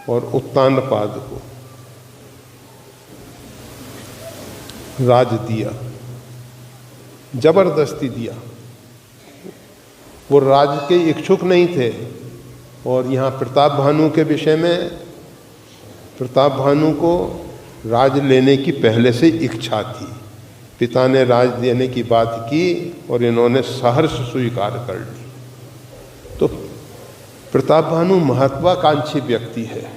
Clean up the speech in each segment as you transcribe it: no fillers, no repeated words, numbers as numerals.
और उत्तानपाद को राज दिया, जबरदस्ती दिया। वो राज के इच्छुक नहीं थे। और यहाँ प्रताप भानु के विषय में, प्रताप भानु को राज लेने की पहले से इच्छा थी। पिता ने राज देने की बात की और इन्होंने सहर्ष स्वीकार कर ली। तो प्रताप भानु महत्वाकांक्षी व्यक्ति है।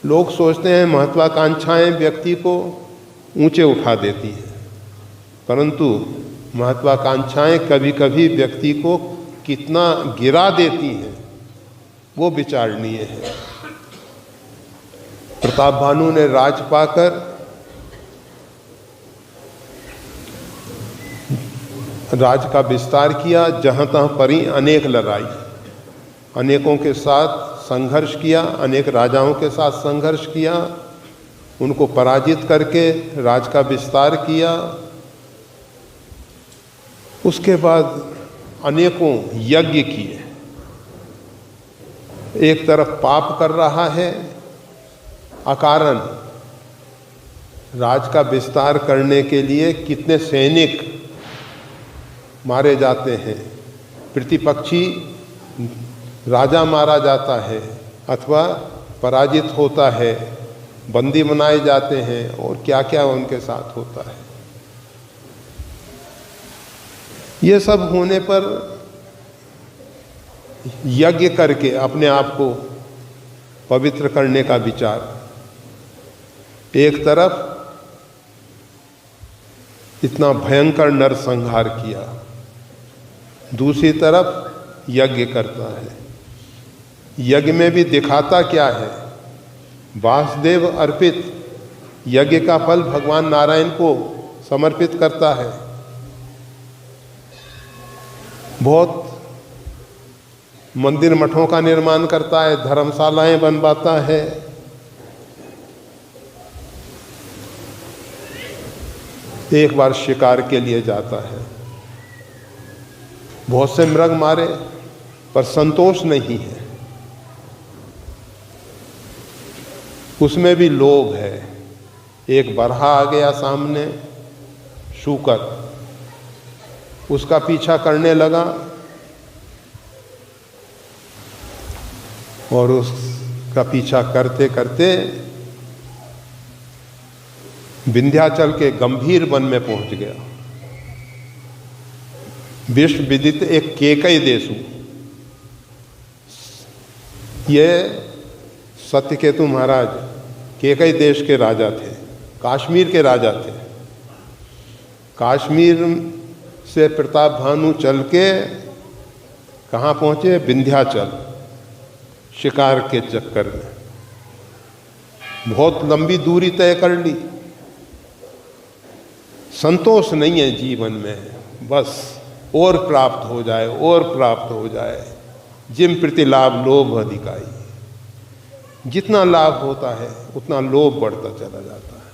लोग सोचते हैं महत्वाकांक्षाएं व्यक्ति को ऊंचे उठा देती हैं, परंतु महत्वाकांक्षाएं कभी कभी व्यक्ति को कितना गिरा देती हैं वो विचारणीय है। प्रताप भानु ने राज पाकर राज का विस्तार किया, जहां तहां परी अनेक लड़ाई, अनेकों के साथ संघर्ष किया, अनेक राजाओं के साथ संघर्ष किया, उनको पराजित करके राज का विस्तार किया। उसके बाद अनेकों यज्ञ किए। एक तरफ पाप कर रहा है अकारण, राज का विस्तार करने के लिए कितने सैनिक मारे जाते हैं, प्रतिपक्षी राजा मारा जाता है अथवा पराजित होता है, बंदी बनाए जाते हैं और क्या क्या उनके साथ होता है। ये सब होने पर यज्ञ करके अपने आप को पवित्र करने का विचार, एक तरफ इतना भयंकर नरसंहार किया, दूसरी तरफ यज्ञ करता है। यज्ञ में भी दिखाता क्या है, वासुदेव अर्पित यज्ञ का फल भगवान नारायण को समर्पित करता है। बहुत मंदिर मठों का निर्माण करता है, धर्मशालाएं बनवाता है। एक बार शिकार के लिए जाता है, बहुत से मृग मारे पर संतोष नहीं है, उसमें भी लोभ है। एक बरहा आ गया सामने, शूकर, उसका पीछा करने लगा और उसका पीछा करते करते विंध्याचल के गंभीर वन में पहुंच गया। विश्व विदित एक केकई देशु, ये सत्यकेतु महाराज केकई देश के राजा थे, कश्मीर के राजा थे। कश्मीर से प्रताप भानु चल के कहाँ पहुँचे? विंध्याचल, शिकार के चक्कर में बहुत लंबी दूरी तय कर ली। संतोष नहीं है जीवन में, बस और प्राप्त हो जाए और प्राप्त हो जाए। जिम प्रति लाभ लोभ अधिकाई, जितना लाभ होता है उतना लोभ बढ़ता चला जाता है।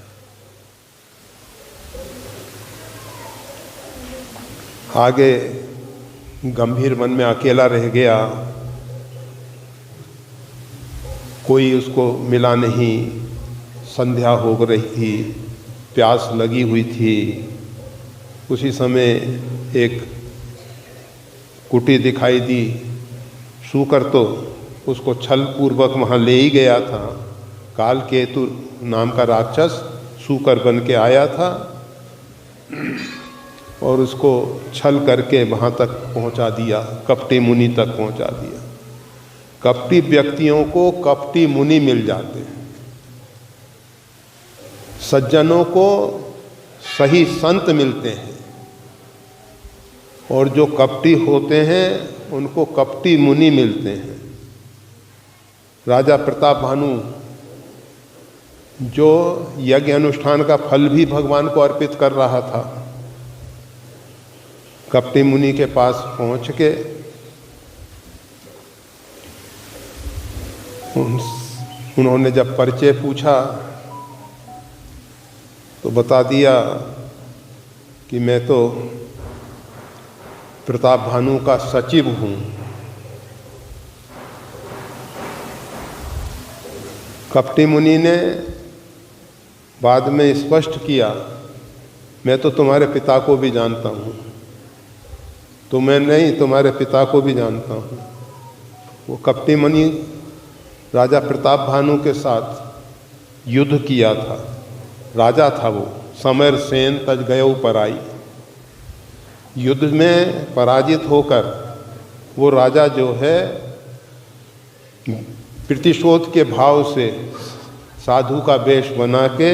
आगे गंभीर वन में अकेला रह गया, कोई उसको मिला नहीं। संध्या हो रही थी, प्यास लगी हुई थी। उसी समय एक कुटी दिखाई दी। शूकर तो उसको छल पूर्वक वहाँ ले ही गया था। कालकेतु नाम का राक्षस शूकर बन के आया था और उसको छल करके वहाँ तक पहुँचा दिया, कपटी मुनि तक पहुँचा दिया। कपटी व्यक्तियों को कपटी मुनि मिल जाते हैं, सज्जनों को सही संत मिलते हैं, और जो कपटी होते हैं उनको कपटी मुनि मिलते हैं। राजा प्रताप भानु जो यज्ञ अनुष्ठान का फल भी भगवान को अर्पित कर रहा था, कपटी मुनि के पास पहुंच के उन्होंने जब परिचय पूछा तो बता दिया कि मैं तो प्रताप भानु का सचिव हूँ। कपटी मुनि ने बाद में स्पष्ट किया, मैं तो तुम्हारे पिता को भी जानता हूँ, तुम्हें नहीं तुम्हारे पिता को भी जानता हूँ। वो कपटी मुनि राजा प्रताप भानु के साथ युद्ध किया था, राजा था वो, समर सेन तज गयो पराई। युद्ध में पराजित होकर वो राजा जो है प्रतिशोध के भाव से साधु का वेश बना के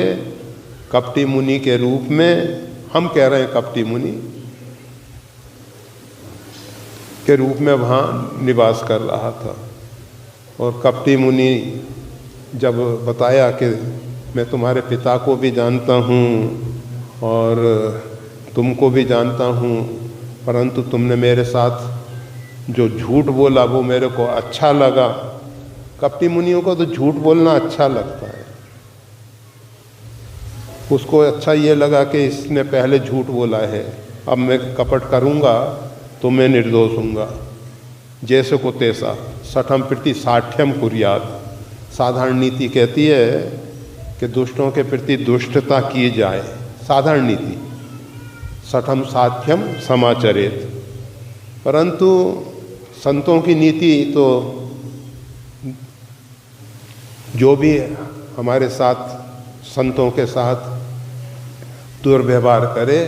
कपटी मुनि के रूप में, हम कह रहे हैं कपटी मुनि के रूप में वहाँ निवास कर रहा था। और कपटी मुनि जब बताया कि मैं तुम्हारे पिता को भी जानता हूँ और तुमको भी जानता हूँ, परंतु तुमने मेरे साथ जो झूठ बोला वो मेरे को अच्छा लगा। कपटी मुनियों को तो झूठ बोलना अच्छा लगता है, उसको अच्छा ये लगा कि इसने पहले झूठ बोला है, अब मैं कपट करूँगा तो मैं निर्दोष हूँगा। जैसे को तैसा सठम प्रति साठ्यम कुर्यात। साधारण नीति कहती है कि दुष्टों के प्रति दुष्टता की जाए, साधारण नीति। सठम साठ्यम समाचरेत। परंतु संतों की नीति तो जो भी हमारे साथ संतों के साथ दुर्व्यवहार करे,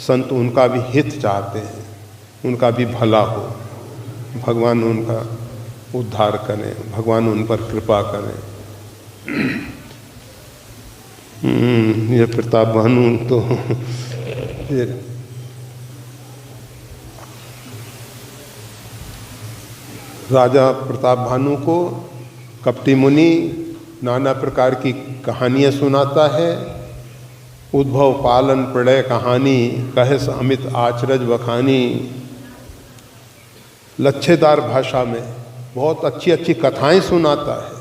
संत उनका भी हित चाहते हैं, उनका भी भला हो, भगवान उनका उद्धार करें, भगवान उन पर कृपा करें। ये प्रताप भानु तो राजा प्रताप भानु को कपटी मुनि नाना प्रकार की कहानियाँ सुनाता है। उद्भव पालन प्रलय कहानी कहे अमित आचरज बखानी। लच्छेदार भाषा में बहुत अच्छी अच्छी कथाएं सुनाता है,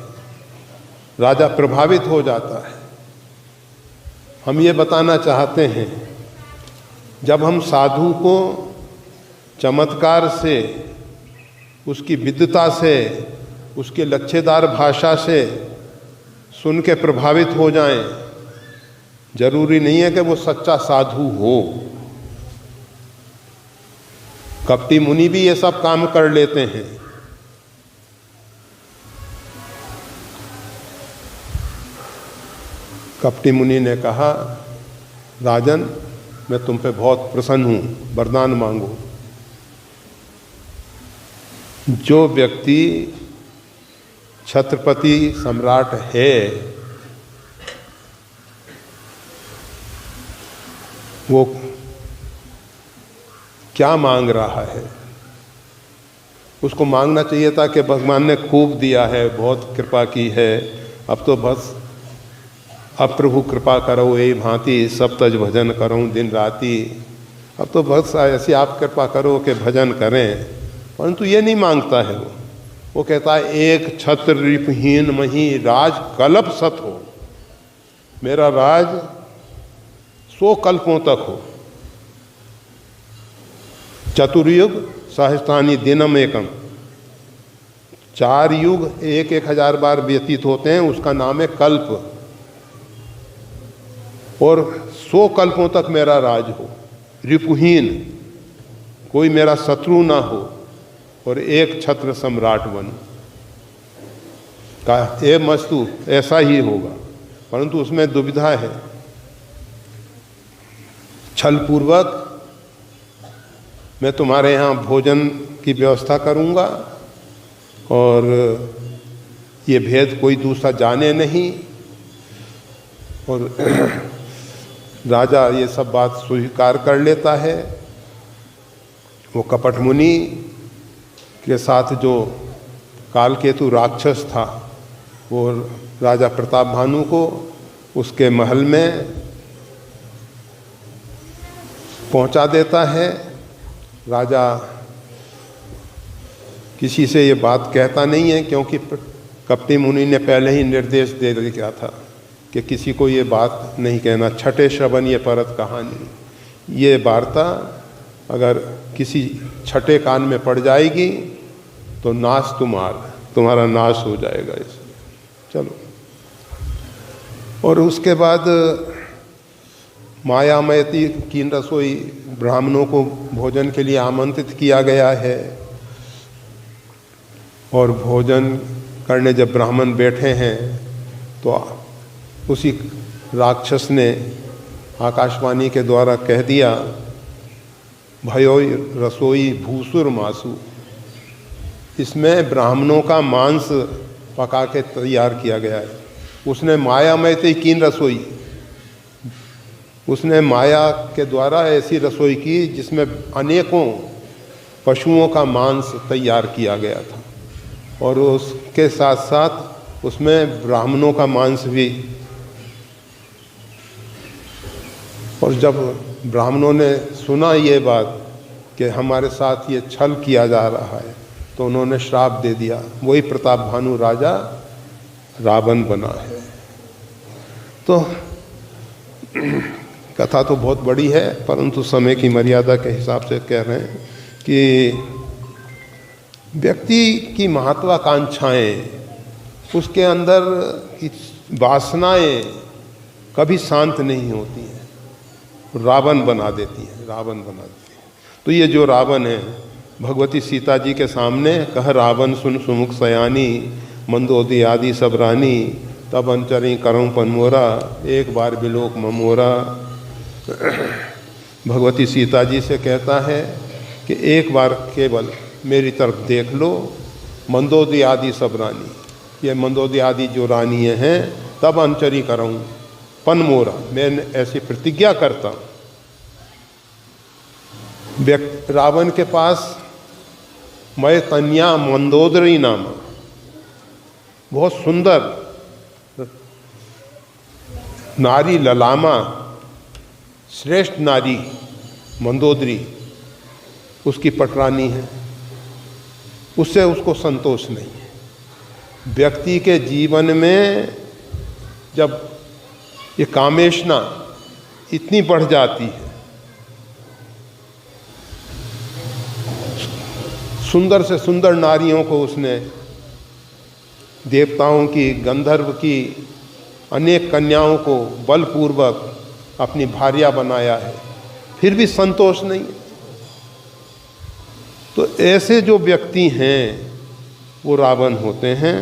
राजा प्रभावित हो जाता है। हम ये बताना चाहते हैं, जब हम साधु को चमत्कार से, उसकी विद्वता से, उसके लच्छेदार भाषा से सुन के प्रभावित हो जाएं, जरूरी नहीं है कि वो सच्चा साधु हो। कपटी मुनि भी ये सब काम कर लेते हैं। कपटी मुनि ने कहा, राजन मैं तुम पे बहुत प्रसन्न हूँ, वरदान मांगो। जो व्यक्ति छत्रपति सम्राट है वो क्या मांग रहा है? उसको मांगना चाहिए था कि भगवान ने खूब दिया है, बहुत कृपा की है, अब तो बस अब प्रभु कृपा करो ए भांति सब तज भजन करूं दिन राति। अब तो बस ऐसी आप कृपा करो कि भजन करें। परंतु ये नहीं मांगता है वो कहता है एक छत्र रिपहीन मही राज कल्प सत हो। मेरा राज 100 कल्पों तक हो। चतुर्युग सहस्त्रानि दिनम एकम। 4 युग 1000 बार व्यतीत होते हैं, उसका नाम है कल्प। और 100 कल्पों तक मेरा राज हो, रिपुहीन, कोई मेरा शत्रु ना हो, और एक छत्र सम्राट बनूं। का ए मस्तु ऐसा ही होगा, परंतु उसमें दुविधा है। छल पूर्वक मैं तुम्हारे यहाँ भोजन की व्यवस्था करूँगा और ये भेद कोई दूसरा जाने नहीं। और राजा ये सब बात स्वीकार कर लेता है। वो कपट मुनि के साथ जो कालकेतु राक्षस था वो राजा प्रताप भानु को उसके महल में पहुंचा देता है। राजा किसी से ये बात कहता नहीं है, क्योंकि कपटी मुनि ने पहले ही निर्देश दे दिया था कि किसी को ये बात नहीं कहना। छठे श्रवण ये परत कहानी, ये वार्ता अगर किसी छठे कान में पड़ जाएगी तो नाश तुम्हारा नाश हो जाएगा इसमें। चलो, और उसके बाद मायामयती की रसोई, ब्राह्मणों को भोजन के लिए आमंत्रित किया गया है। और भोजन करने जब ब्राह्मण बैठे हैं तो उसी राक्षस ने आकाशवाणी के द्वारा कह दिया, भयोई रसोई भूसुर मासु। इसमें ब्राह्मणों का मांस पका के तैयार किया गया है। उसने मायामय थी कीन रसोई, उसने माया के द्वारा ऐसी रसोई की जिसमें अनेकों पशुओं का मांस तैयार किया गया था, और उसके साथ साथ उसमें ब्राह्मणों का मांस भी। और जब ब्राह्मणों ने सुना ये बात कि हमारे साथ ये छल किया जा रहा है, तो उन्होंने श्राप दे दिया। वही प्रताप भानु राजा रावण बना है। तो कथा तो बहुत बड़ी है, परंतु समय की मर्यादा के हिसाब से कह रहे हैं कि व्यक्ति की महत्वाकांक्षाएं, उसके अंदर की वासनाएं कभी शांत नहीं होती हैं, रावण बना देती हैं। तो ये जो रावण है, भगवती सीता जी के सामने कह रावण सुन सुमुख सयानी, मंदोदी आदि सब रानी, तब अंचरी करऊँ पनमोरा, एक बार बिलोक ममोरा। भगवती सीता जी से कहता है कि एक बार केवल मेरी तरफ देख लो, मंदोदी आदि सब रानी, ये मंदोदी आदि जो रानी हैं, तब अंचरी करऊँ पनमोरा, मैं ऐसी प्रतिज्ञा करता हूँ। रावण के पास मैं तन्या मंदोदरी नामा, बहुत सुंदर नारी ललामा, श्रेष्ठ नारी मंदोदरी उसकी पटरानी है, उससे उसको संतोष नहीं है। व्यक्ति के जीवन में जब ये कामेष्णा इतनी बढ़ जाती है, सुंदर से सुंदर नारियों को उसने, देवताओं की, गंधर्व की अनेक कन्याओं को बलपूर्वक अपनी भार्या बनाया है, फिर भी संतोष नहीं। तो ऐसे जो व्यक्ति हैं वो रावण होते हैं।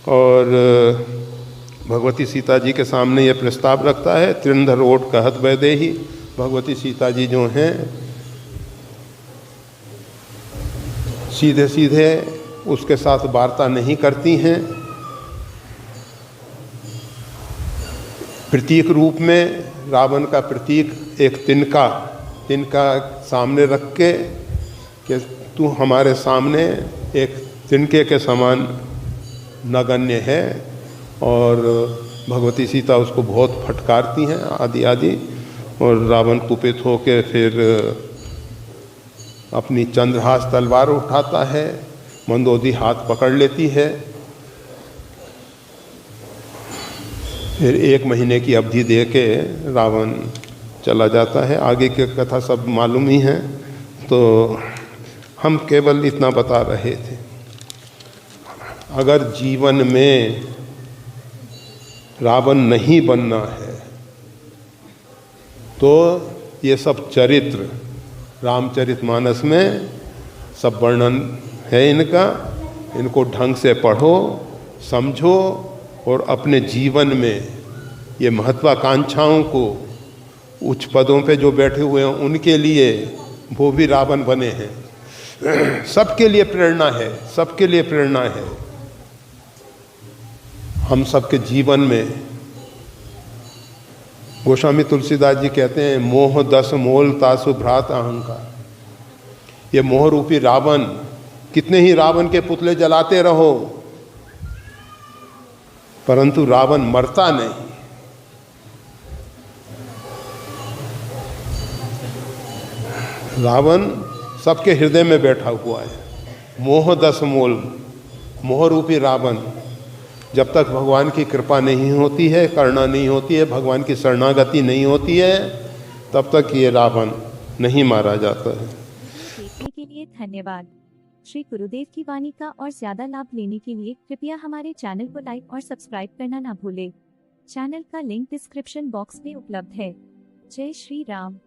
और भगवती सीता जी के सामने ये प्रस्ताव रखता है, त्रिंधर ओट कहत वैदेही। भगवती सीता जी जो हैं सीधे सीधे उसके साथ वार्ता नहीं करती हैं, प्रतीक रूप में रावण का प्रतीक एक तिनका सामने रख के कि तू हमारे सामने एक तिनके के समान नगण्य है। और भगवती सीता उसको बहुत फटकारती हैं आदि। और रावण कुपित होकर फिर अपनी चंद्रहास तलवार उठाता है, मंदोदी हाथ पकड़ लेती है। फिर 1 महीने की अवधि दे के रावण चला जाता है। आगे की कथा सब मालूम ही है, तो हम केवल इतना बता रहे थे। अगर जीवन में रावण नहीं बनना है तो ये सब चरित्र रामचरितमानस में सब वर्णन है इनका। इनको ढंग से पढ़ो, समझो और अपने जीवन में ये महत्वाकांक्षाओं को, उच्च पदों पे जो बैठे हुए हैं उनके लिए वो भी रावण बने हैं। सबके लिए प्रेरणा है, सबके लिए प्रेरणा है। हम सबके जीवन में गोस्वामी तुलसीदास जी कहते हैं, मोह 10 मोल तासु भ्रात अहंकार। ये मोह रूपी रावण, कितने ही रावण के पुतले जलाते रहो परंतु रावण मरता नहीं। रावण सबके हृदय में बैठा हुआ है। मोह 10 मोल, मोह रूपी रावण। जब तक भगवान की कृपा नहीं होती है, करुणा नहीं होती है, भगवान की शरणागति नहीं होती है, तब तक ये रावण नहीं मारा जाता है। देखने के लिए धन्यवाद। श्री गुरुदेव की वाणी का और ज्यादा लाभ लेने के लिए कृपया हमारे चैनल को लाइक और सब्सक्राइब करना ना भूलें। चैनल का लिंक डिस्क्रिप्शन बॉक्स में उपलब्ध है। जय श्री राम।